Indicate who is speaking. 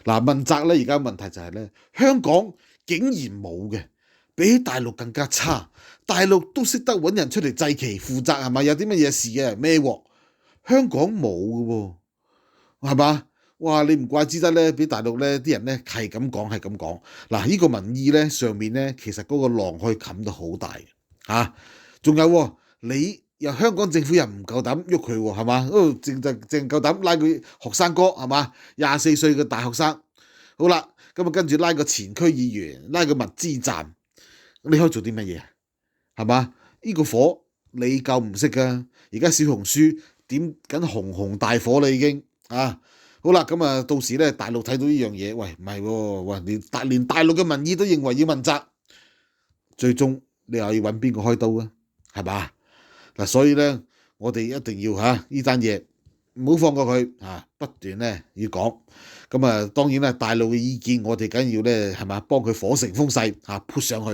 Speaker 1: 嗱，問責咧，而家問題就係咧，香港竟然冇嘅，比起大陸更加差。大陸都識得揾人出嚟祭旗負責係咪？有啲乜嘢事嘅咩鑊？香港冇嘅喎，係嘛？哇！你唔怪之得咧，俾大陸咧啲人咧係咁講，係咁講。嗱，呢個民意咧上面咧，其實嗰個浪可以冚到好大嘅嚇。仲有喎你又香港政府又唔夠膽喐佢喎，係嘛？淨夠膽拉佢學生哥係嘛？24歲嘅大學生，好啦，咁啊跟住拉個前區議員，拉個物資站，你可以做啲乜嘢？係嘛？呢個火你夠唔識噶？而家小紅書點緊紅紅大火啦已經啊！好啦，咁啊到時咧大陸睇到呢樣嘢，喂唔係喎，喂連大陸嘅民意都認為要問責，最終你又要揾邊個開刀啊？係嘛？嗱，所以咧我哋一定要呢單嘢唔好放過佢不斷咧要講。咁啊當然啦，大陸嘅意見我哋梗要咧係嘛幫佢火成風勢潑上去。